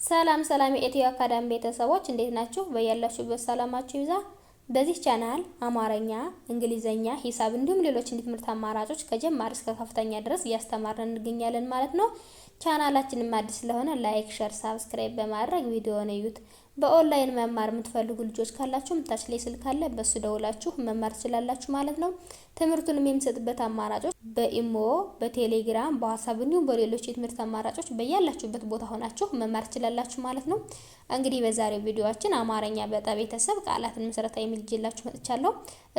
ሰላም ሰላም የኢትዮ አካዳሚ ቤተሰቦች እንዴት ናችሁ? በያላችሁበት ሰላማችሁ ይብዛ። በዚህ ቻናል አማርኛ፣ እንግሊዘኛ፣ ሂሳብ እንዲሁም ሌሎች የትምህርት አማራጮች ከጀማሪ እስከ ከፍተኛ ድረስ እያስተማርን እንገኛለን ማለት ነው። ቻናላችንም አዲስ ስለሆነ ላይክ፣ ሼር፣ ሳብስክራይብ በማድረግ ቪዲዮውን እዩት። በኦንላይን መማር የምትፈልጉ ልጆች ካላችሁ ታች ላይ ስልክ አለ፣ በሱ ደውላችሁ መማር ትችላላችሁ ማለት ነው። ትምህርቱንም የምንሰጥበት አማራጮች በኢሞ፣ በቴሌግራም፣ በዋትስአፕ እንዲሁም በሌሎች የትምህርት አማራጮች በያላችሁበት ቦታ ሆናችሁ መማር ትችላላችሁ ማለት ነው። እንግዲህ በዛሬው ቪዲዮአችን አማርኛ በጠ ቤተሰብ ቃላትን መሰረታ የሚል ይዤላችሁ መጥቻለሁ።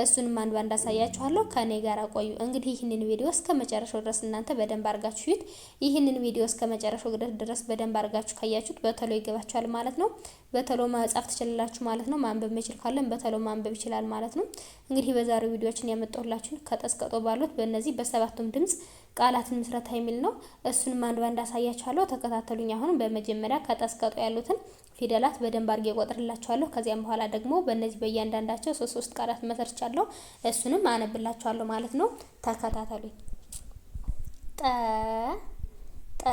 እሱንም አንድ ባንድ አሳያችኋለሁ። ከኔ ጋር ቆዩ። እንግዲህ ይህንን ቪዲዮ እስከ መጨረሻው ድረስ እናንተ በደንብ አድርጋችሁ ይዩት። ይህንን ቪዲዮ እስከ መጨረሻው ድረስ በደንብ አድርጋችሁ ካያችሁት በተሎ ይገባችኋል ማለት ነው። በተሎ መጻፍ ትችላላችሁ ማለት ነው። ማንበብ መቻል ካለን በተሎ ማንበብ ይችላል ማለት ነው። እንግዲህ በዛሬው ቪዲዮአችን ያመጣሁላችሁ ከጠስቀጦ ባሉት በእነዚህ በሰባቱም ድምጽ ቃላትን መስረታ የሚል ነው። እሱንም አንድ ባንድ አሳያችኋለሁ። ተከታተሉኝ። አሁን በመጀመሪያ ከጠስቀጦ ያሉትን ፊደላት በደንብ አድርጌ እቆጥርላችኋለሁ። ከዚያም በኋላ ደግሞ በእነዚህ በእያንዳንዳቸው ሶስት ቃላት መሰርቻለሁ። እሱንም አነብላችኋለሁ ማለት ነው። ተከታተሉኝ። ጠ ጠ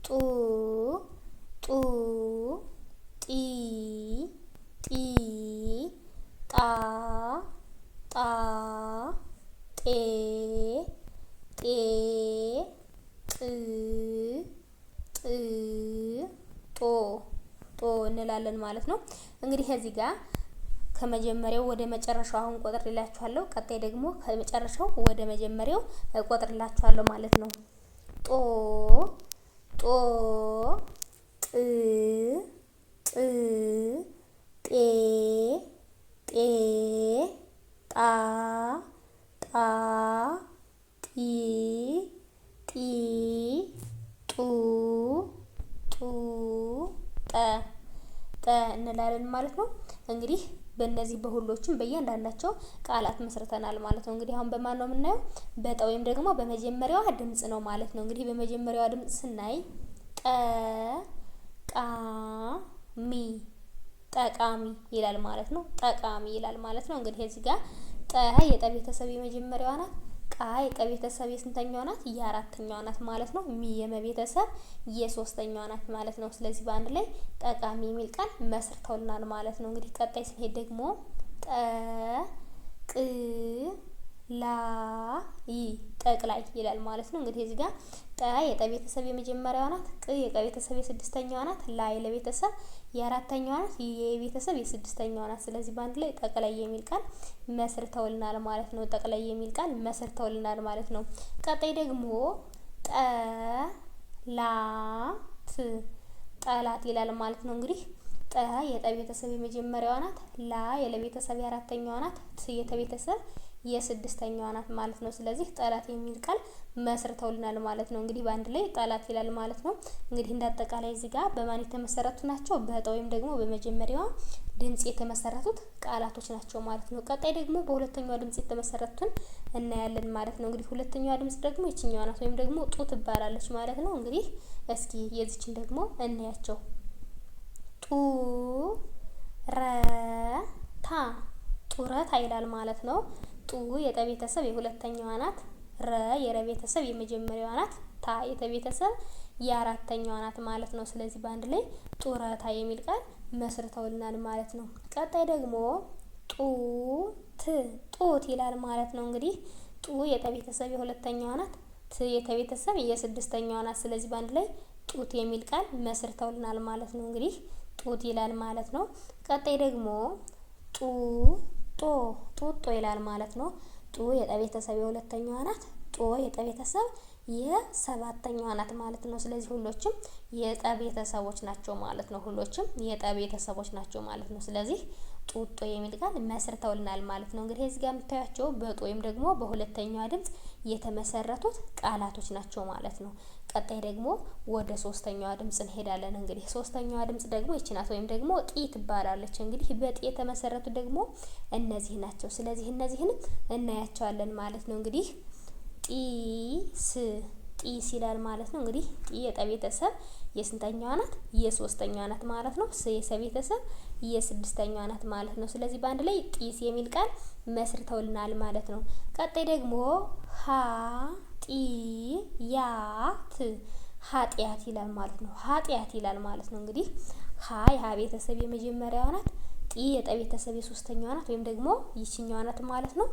ጡ ጡ ጢ ጢ ጣ ጣ ጤ ጤ ጥ ጥ ጦ ጦ እንላለን ማለት ነው። እንግዲህ እዚህ ጋር ከመጀመሪያው ወደ መጨረሻው አሁን ቆጥርላችኋለሁ። ቀጣይ ደግሞ ከመጨረሻው ወደ መጀመሪያው ቆጥርላችኋለሁ ማለት ነው። ጦ ጦ ጥ ጥ ጤ ጤ ጣ ጣ ጢ ጢ ጡ ጡ ጠ ጠ እንላለን ማለት ነው። እንግዲህ በእነዚህ በሁሎችም በእያንዳንዳቸው ቃላት መስርተናል ማለት ነው። እንግዲህ አሁን በማን ነው የምናየው? በጠ ወይም ደግሞ በመጀመሪያዋ ድምጽ ነው ማለት ነው። እንግዲህ በመጀመሪያዋ ድምጽ ስናይ ጠ ቃ ሚ ጠቃሚ ይላል ማለት ነው። ጠቃሚ ይላል ማለት ነው። እንግዲህ እዚህ ጋር ጠ የጠ ቤተሰብ የመጀመሪያዋ ናት። ቃ የቀ ቤተሰብ የስንተኛዋ ናት? የአራተኛዋ ናት ማለት ነው። ሚ የመ ቤተሰብ የሶስተኛዋ ናት ማለት ነው። ስለዚህ በአንድ ላይ ጠቃሚ የሚል ቃል መስርተውልናል ማለት ነው። እንግዲህ ቀጣይ ስንሄድ ደግሞ ጠ ቅ ላ ይ ጠቅላይ ይላል ማለት ነው። እንግዲህ እዚህ ጋር ጠ የጠ ቤተሰብ የመጀመሪያዋ ናት። ቅ የቀ ቤተሰብ የስድስተኛዋ ናት። ላ የለ ቤተሰብ የአራተኛዋ ናት። የቤተሰብ የስድስተኛዋ ናት። ስለዚህ በአንድ ላይ ጠቅላይ የሚል ቃል መስርተውልናል ማለት ነው። ጠቅላይ የሚል ቃል መስርተውልናል ማለት ነው። ቀጣይ ደግሞ ጠ ላ ት ጠላት ይላል ማለት ነው። እንግዲህ ጠ የጠ ቤተሰብ የመጀመሪያዋ ናት። ላ የለ ቤተሰብ የአራተኛዋ ናት። ት የተ ቤተሰብ የስድስተኛዋ ናት ማለት ነው። ስለዚህ ጠላት የሚል ቃል መስርተውልናል ማለት ነው። እንግዲህ በአንድ ላይ ጠላት ይላል ማለት ነው። እንግዲህ እንዳጠቃላይ እዚህ ጋር በማን የተመሰረቱ ናቸው? በጠ ወይም ደግሞ በመጀመሪያዋ ድምጽ የተመሰረቱት ቃላቶች ናቸው ማለት ነው። ቀጣይ ደግሞ በሁለተኛዋ ድምጽ የተመሰረቱን እናያለን ማለት ነው። እንግዲህ ሁለተኛዋ ድምጽ ደግሞ ይችኛዋ ናት ወይም ደግሞ ጡ ትባላለች ማለት ነው። እንግዲህ እስኪ የዚችን ደግሞ እናያቸው። ጡ ረ ታ ጡረታ ይላል ማለት ነው። ጡ የጠ ቤተሰብ የሁለተኛዋ ናት። ረ የረ ቤተሰብ የመጀመሪያዋ ናት። ታ የተ ቤተሰብ የአራተኛዋ ናት ማለት ነው። ስለዚህ በአንድ ላይ ጡረታ የሚል ቃል መስርተውልናል ማለት ነው። ቀጣይ ደግሞ ጡት ጡት ይላል ማለት ነው። እንግዲህ ጡ የጠ ቤተሰብ የሁለተኛዋ ናት። ት የተ ቤተሰብ የስድስተኛዋ ናት። ስለዚህ በአንድ ላይ ጡት የሚል ቃል መስርተውልናል ማለት ነው። እንግዲህ ጡት ይላል ማለት ነው። ቀጣይ ደግሞ ጡ ጦ ጡጦ ይላል ማለት ነው። ጡ የጠ ቤተሰብ የሁለተኛዋ ናት። ጦ የጠ ቤተሰብ የሰባተኛዋ ናት ማለት ነው። ስለዚህ ሁሎችም የጠ ቤተሰቦች ናቸው ማለት ነው። ሁሎችም የጠ ቤተሰቦች ናቸው ማለት ነው። ስለዚህ ጡጦ የሚል ቃል መስርተውልናል ማለት ነው። እንግዲህ እዚህ ጋር የምታያቸው በጦ ወይም ደግሞ በሁለተኛዋ ድምጽ የተመሰረቱት ቃላቶች ናቸው ማለት ነው። ቀጣይ ደግሞ ወደ ሶስተኛዋ ድምጽ እንሄዳለን። እንግዲህ ሶስተኛዋ ድምጽ ደግሞ ይቺ ናት ወይም ደግሞ ጢ ትባላለች። እንግዲህ በጢ የተመሰረቱ ደግሞ እነዚህ ናቸው። ስለዚህ እነዚህን እናያቸዋለን ማለት ነው። እንግዲህ ጢስ ጢስ ይላል ማለት ነው። እንግዲህ ጢ የጠ ቤተሰብ የስንተኛዋ ናት? የሶስተኛዋ ናት ማለት ነው። ስ የሰ ቤተሰብ የስድስተኛዋ ናት ማለት ነው። ስለዚህ በአንድ ላይ ጢስ የሚል ቃል መስርተውልናል ማለት ነው። ቀጣይ ደግሞ ሀ ጢ ያ ት ኃጢአት ይላል ማለት ነው። ኃጢአት ይላል ማለት ነው። እንግዲህ ሀ የሀ ቤተሰብ የመጀመሪያዋ ናት። ጢ የጠ ቤተሰብ የሶስተኛዋ ናት ወይም ደግሞ ይችኛዋ ናት ማለት ነው።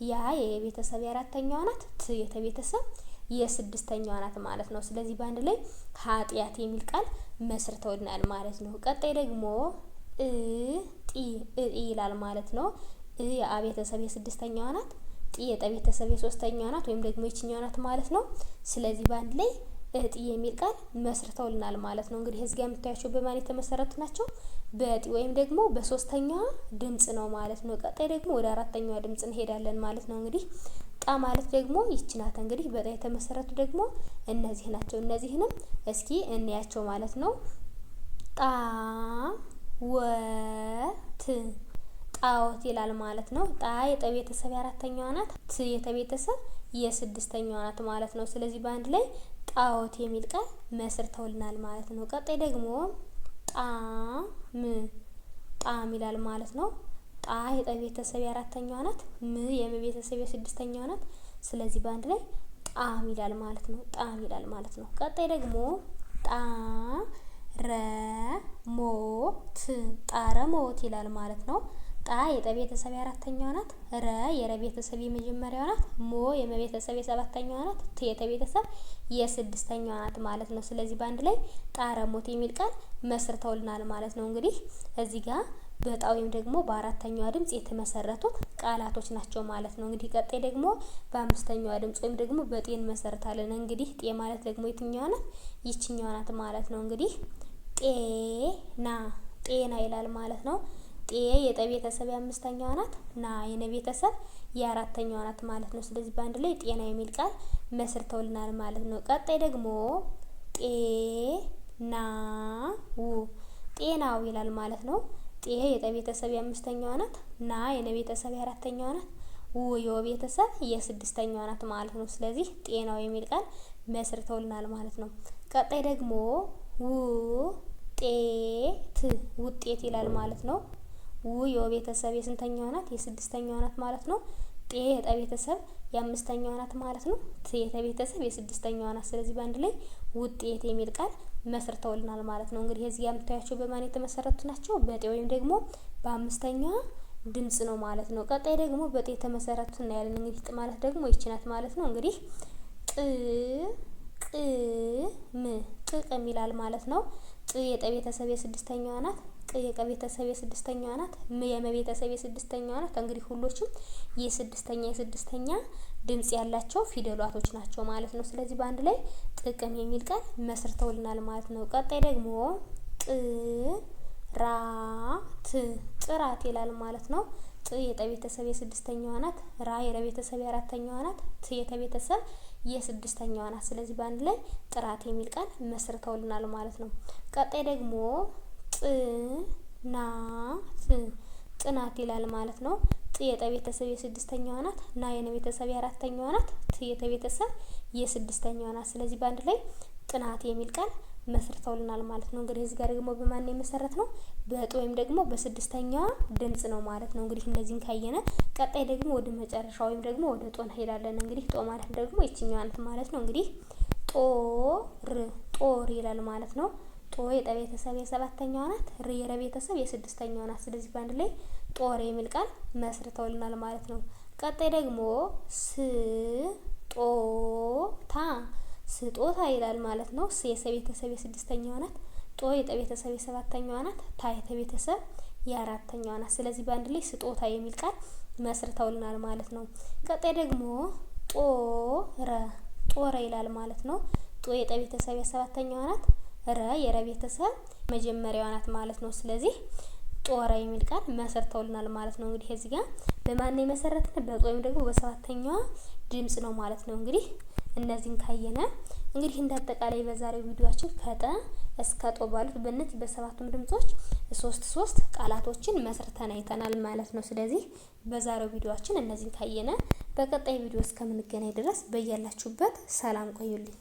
ያ የቤተሰብ የአራተኛዋ ናት። ት የተ ቤተሰብ የስድስተኛዋ ናት ማለት ነው። ስለዚህ በአንድ ላይ ኃጢአት የሚል ቃል መስርተውልናል ማለት ነው። ቀጣይ ደግሞ ጢ ይላል ማለት ነው። የአ ቤተሰብ የስድስተኛዋ ናት። ጢ የጠ ቤተሰብ የሶስተኛዋ ናት ወይም ደግሞ ይችኛዋ ናት ማለት ነው። ስለዚህ በአንድ ላይ እጢ የሚል ቃል መስርተውልናል ማለት ነው። እንግዲህ እዚህ ጋር የምታያቸው በማን የተመሰረቱ ናቸው? በጢ ወይም ደግሞ በሶስተኛዋ ድምጽ ነው ማለት ነው። ቀጣይ ደግሞ ወደ አራተኛዋ ድምጽ እንሄዳለን ማለት ነው። እንግዲህ ጣ ማለት ደግሞ ይቺ ናት። እንግዲህ በጣ የተመሰረቱ ደግሞ እነዚህ ናቸው። እነዚህንም እስኪ እንያቸው ማለት ነው። ጣ ወት ጣዖት ይላል ማለት ነው። ጣ የጠ ቤተሰብ የአራተኛዋ ናት። ት የተ ቤተሰብ የስድስተኛዋ ናት ማለት ነው። ስለዚህ በአንድ ላይ ጣዖት የሚል ቃል መስርተውልናል ማለት ነው። ቀጣይ ደግሞ ጣም ይላል ማለት ነው። ጣ የጠ ቤተሰብ የአራተኛዋ ናት። ም የመ ቤተሰብ የስድስተኛዋ ናት። ስለዚህ በአንድ ላይ ጣም ይላል ማለት ነው። ጣም ይላል ማለት ነው። ቀጣይ ደግሞ ጣረሞት ጣረሞት ይላል ማለት ነው። ጣ የጠ ቤተሰብ የአራተኛዋ ናት። ረ የረ ቤተሰብ የመጀመሪያዋ ናት። ሞ የመ ቤተሰብ የሰባተኛዋ ናት። ት የተ ቤተሰብ የስድስተኛዋ ናት ማለት ነው። ስለዚህ በአንድ ላይ ጣረሞት የሚል ቃል መስርተውልናል ማለት ነው። እንግዲህ እዚህ ጋር በጣ ወይም ደግሞ በአራተኛዋ ድምጽ የተመሰረቱት ቃላቶች ናቸው ማለት ነው። እንግዲህ ቀጣይ ደግሞ በአምስተኛዋ ድምጽ ወይም ደግሞ በጤ እንመሰርታለን። እንግዲህ ጤ ማለት ደግሞ የትኛዋ ናት? ይችኛዋ ናት ማለት ነው። እንግዲህ ጤና ይላል ማለት ነው። ጤ የጠ ቤተሰብ የአምስተኛዋ ናት። ና የነ ቤተሰብ የአራተኛዋ ናት ማለት ነው። ስለዚህ በአንድ ላይ ጤና የሚል ቃል መስርተውልናል ማለት ነው። ቀጣይ ደግሞ ጤናው ይላል ማለት ነው። ጤ የጠ ቤተሰብ የአምስተኛዋ ናት። ና የነ ቤተሰብ የአራተኛዋ ናት። ው የወ ቤተሰብ የስድስተኛዋ ናት ማለት ነው። ስለዚህ ጤናው የሚል ቃል መስርተውልናል ማለት ነው። ቀጣይ ደግሞ ውጤት ይላል ማለት ነው። ው የወ ቤተሰብ የስንተኛዋ ናት? የስድስተኛዋ ናት ማለት ነው። ጤ የጠ ቤተሰብ የአምስተኛዋ ናት ማለት ነው። ት የተ ቤተሰብ የስድስተኛዋ ናት። ስለዚህ በአንድ ላይ ውጤት የሚል ቃል መስርተውልናል ማለት ነው። እንግዲህ እዚህ ጋር የምታያቸው በማን የተመሰረቱ ናቸው? በጤ ወይም ደግሞ በአምስተኛዋ ድምጽ ነው ማለት ነው። ቀጣይ ደግሞ በጤ የተመሰረቱ እናያለን። እንግዲህ ጥ ማለት ደግሞ ይቺ ናት ማለት ነው። እንግዲህ ጥቅም ይላል ማለት ነው። ጥ የጠ ቤተሰብ የስድስተኛዋ ናት። ቅ የቀ ቤተሰብ የስድስተኛዋ ናት። ም የመ ቤተሰብ የስድስተኛዋ ናት። እንግዲህ ሁሎችም የስድስተኛ ድምጽ ያላቸው ፊደላቶች ናቸው ማለት ነው። ስለዚህ በአንድ ላይ ጥቅም የሚል ቃል መስርተውልናል ማለት ነው። ቀጣይ ደግሞ ጥራት ይላል ማለት ነው። ጥ የጠ ቤተሰብ የስድስተኛዋ ናት። ራ የረ ቤተሰብ የአራተኛዋ ናት። ት የተ ቤተሰብ የስድስተኛዋ ናት። ስለዚህ በአንድ ላይ ጥራት የሚል ቃል መስርተውልናል ማለት ነው። ቀጣይ ደግሞ ጥናት ይላል ማለት ነው። ጥ የጠ ቤተሰብ የስድስተኛዋ ናት። ና የነ ቤተሰብ የአራተኛዋ ናት። ት የተ ቤተሰብ የስድስተኛዋ ናት። ስለዚህ በአንድ ላይ ጥናት የሚል ቃል መስርተውልናል ማለት ነው። እንግዲህ እዚህ ጋር ደግሞ በማን የመሰረት ነው? በጥ ወይም ደግሞ በስድስተኛዋ ድምጽ ነው ማለት ነው። እንግዲህ እነዚህን ካየነ ቀጣይ ደግሞ ወደ መጨረሻ ወይም ደግሞ ወደ ጦ እንሄዳለን። እንግዲህ ጦ ማለት ደግሞ ይችኛዋ ናት ማለት ነው። እንግዲህ ጦር ይላል ማለት ነው። ጦ የጠ ቤተሰብ የሰባተኛዋ ናት። ር የረ ቤተሰብ የስድስተኛዋ ናት። ስለዚህ በአንድ ላይ ጦር የሚል ቃል መስርተውልናል ማለት ነው። ቀጣይ ደግሞ ስጦታ ይላል ማለት ነው። ስ የሰ ቤተሰብ የስድስተኛዋ ናት። ጦ የጠ ቤተሰብ የሰባተኛዋ ናት። ታ የተ ቤተሰብ የአራተኛዋ ናት። ስለዚህ በአንድ ላይ ስጦታ የሚል ቃል መስርተውልናል ማለት ነው። ቀጣይ ደግሞ ጦረ ይላል ማለት ነው። ጦ የጠ ቤተሰብ የሰባተኛዋ ናት። ረ የረ ቤተሰብ መጀመሪያዋ ናት ማለት ነው። ስለዚህ ጦረ የሚል ቃል መስርተውልናል ማለት ነው። እንግዲህ እዚህ ጋር በማን የመሰረትን? በጦ ወይም ደግሞ በሰባተኛዋ ድምጽ ነው ማለት ነው። እንግዲህ እነዚህን ካየነ እንግዲህ እንዳጠቃላይ በዛሬው ቪዲዮአችን ከጠ እስከ ጦ ባሉት በእነዚህ በሰባቱም ድምጾች ሶስት ቃላቶችን መስርተን አይተናል ማለት ነው። ስለዚህ በዛሬው ቪዲዮአችን እነዚህን ካየነ በቀጣይ ቪዲዮ እስከምንገናኝ ድረስ በያላችሁበት ሰላም ቆዩልኝ።